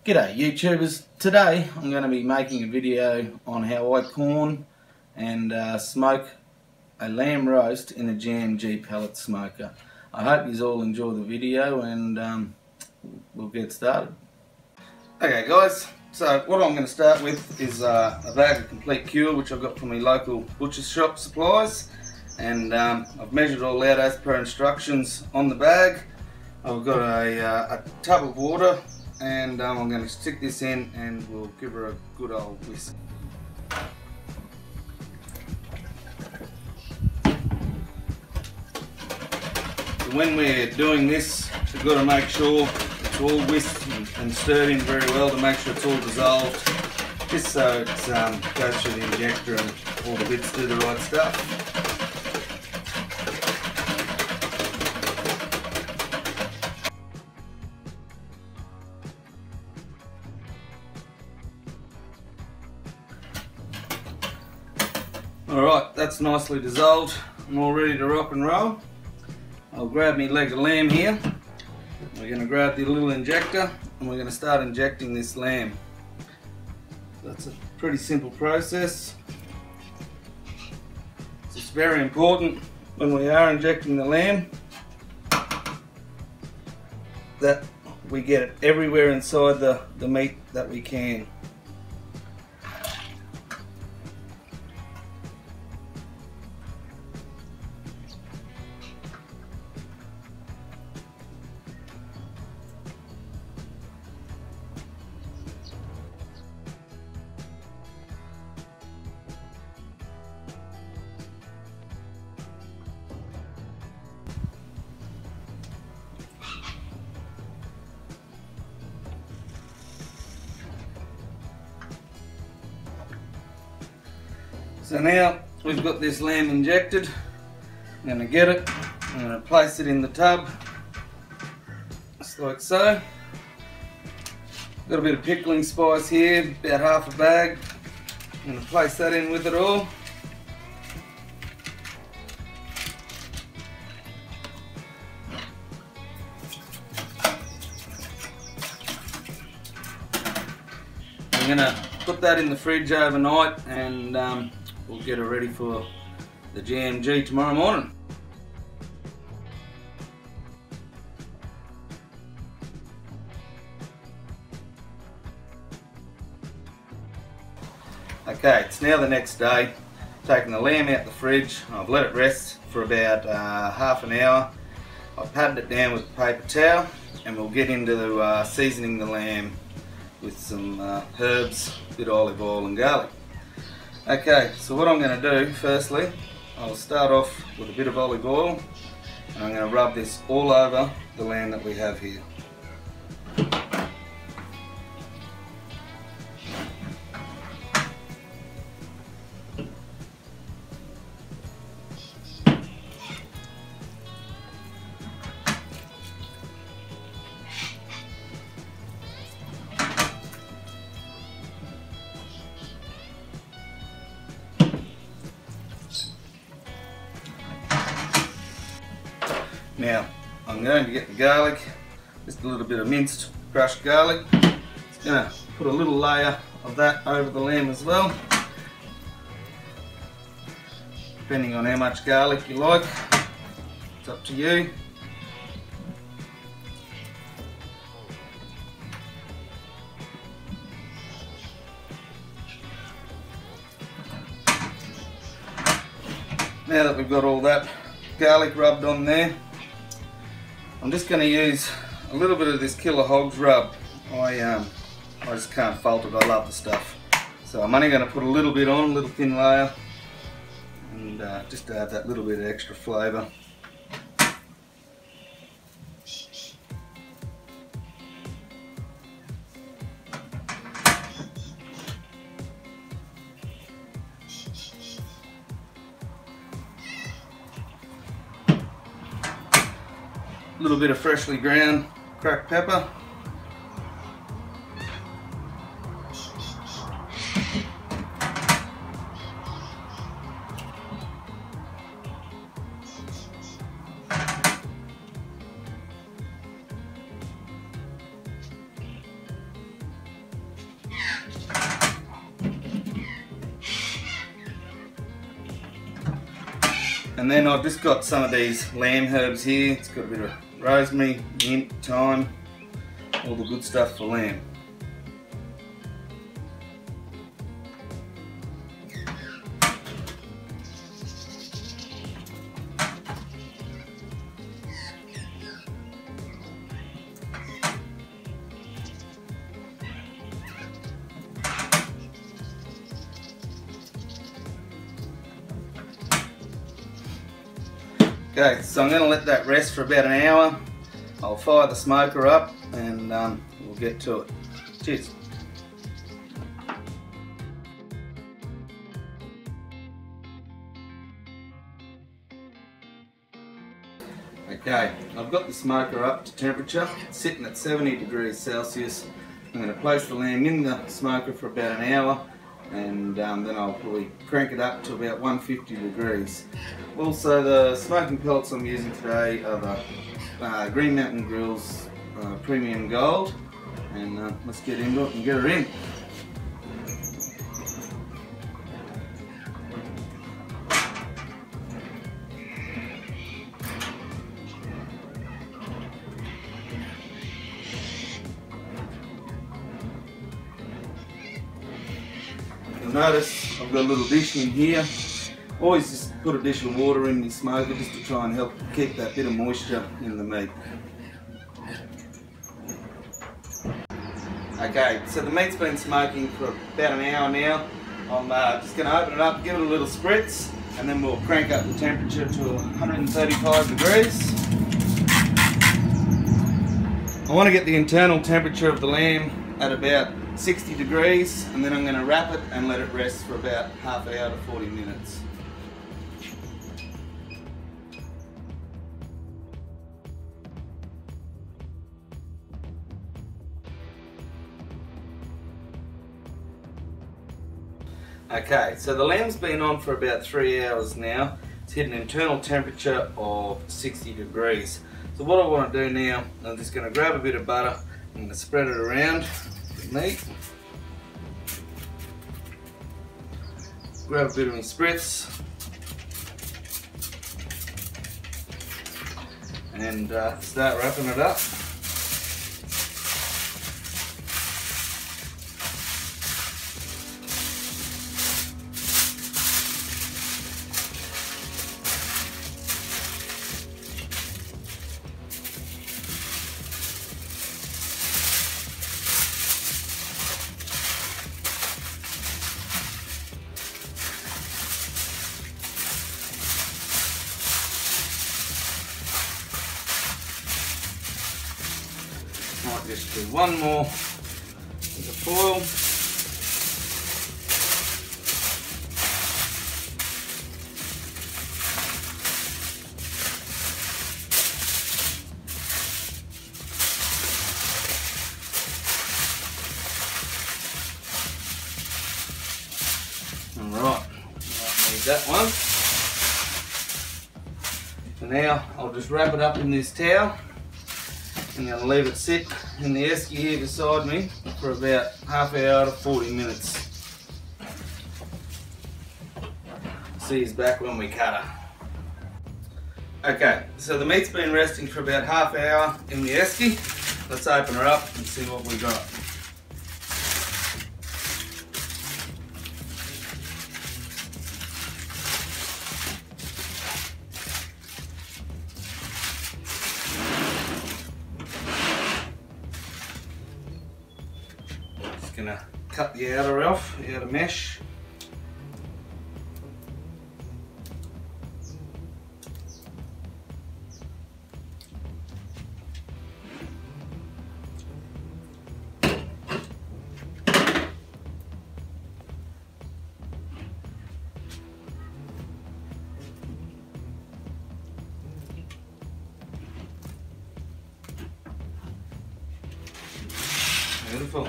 G'day YouTubers, today I'm going to be making a video on how I corn and smoke a lamb roast in a JMG pellet smoker. I hope you all enjoy the video and we'll get started. Okay guys, so what I'm going to start with is a bag of Complete Cure which I've got from my local butcher's shop supplies, and I've measured all out as per instructions on the bag. I've got a tub of water, and I'm going to stick this in and we'll give her a good old whisk. So when we're doing this, we've got to make sure it's all whisked and stirred in very well to make sure it's all dissolved, just so it goes through the injector and all the bits do the right stuff. Alright, that's nicely dissolved. I'm all ready to rock and roll. I'll grab my leg of lamb here. We're going to grab the little injector and we're going to start injecting this lamb. That's a pretty simple process. It's very important when we are injecting the lamb that we get it everywhere inside the meat that we can. So now we've got this lamb injected. I'm going to get it, I'm going to place it in the tub, just like so. Got a bit of pickling spice here, about half a bag. I'm going to place that in with it all. I'm going to put that in the fridge overnight and we'll get her ready for the JMG tomorrow morning. Okay, it's now the next day. Taking the lamb out the fridge. I've let it rest for about half an hour. I've patted it down with a paper towel and we'll get into seasoning the lamb with some herbs, a bit of olive oil and garlic. Okay, so what I'm going to do firstly, I'll start off with a bit of olive oil and I'm going to rub this all over the lamb that we have here. Now, I'm going to get the garlic, just a little bit of minced crushed garlic. Just going to put a little layer of that over the lamb as well, depending on how much garlic you like. It's up to you. Now that we've got all that garlic rubbed on there, I'm just going to use a little bit of this Killer Hogs rub. I just can't fault it, I love the stuff. So I'm only going to put a little bit on, a little thin layer, and just to add that little bit of extra flavour. A little bit of freshly ground cracked pepper. And then I've just got some of these lamb herbs here. It's got a bit of rosemary, mint, thyme, all the good stuff for lamb. Okay, so I'm going to let that rest for about an hour. I'll fire the smoker up and we'll get to it. Cheers. Okay, I've got the smoker up to temperature, it's sitting at 70 degrees Celsius. I'm going to place the lamb in the smoker for about an hour, and then I'll probably crank it up to about 150 degrees. Also, the smoking pellets I'm using today are the Green Mountain Grills Premium Gold, and let's get into it and get her in. You'll notice I've got a little dish in here. Always just put a dish of water in the smoker just to try and help keep that bit of moisture in the meat. Okay, so the meat's been smoking for about an hour now. I'm just going to open it up, give it a little spritz, and then we'll crank up the temperature to 135 degrees. I want to get the internal temperature of the lamb at about 60 degrees, and then I'm going to wrap it and let it rest for about half an hour to 40 minutes. Okay, so the lamb's been on for about 3 hours now. It's hit an internal temperature of 60 degrees. So what I want to do now, I'm just going to grab a bit of butter, I'm going to spread it around the meat. Grab a bit of my spritz. And start wrapping it up. Might just do one more with the foil. Alright, might need that one. So now I'll just wrap it up in this towel. I'm going to leave it sit in the esky here beside me for about half an hour to 40 minutes. See you back when we cut her. Okay, so the meat's been resting for about half an hour in the esky. Let's open her up and see what we got. Gonna cut the outer off, the outer mesh. Beautiful.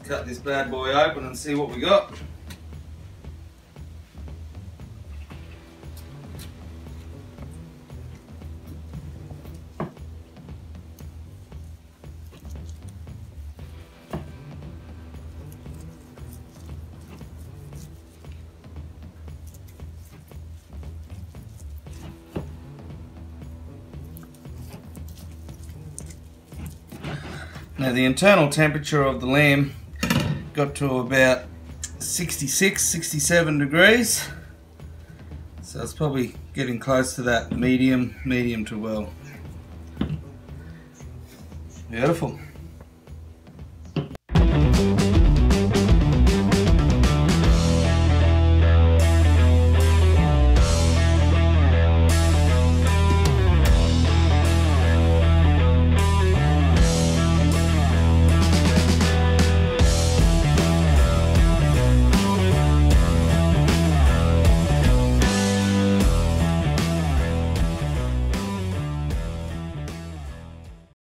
Cut this bad boy open and see what we got. Now the internal temperature of the lamb got to about 66, 67 degrees. So it's probably getting close to that medium to well. Beautiful.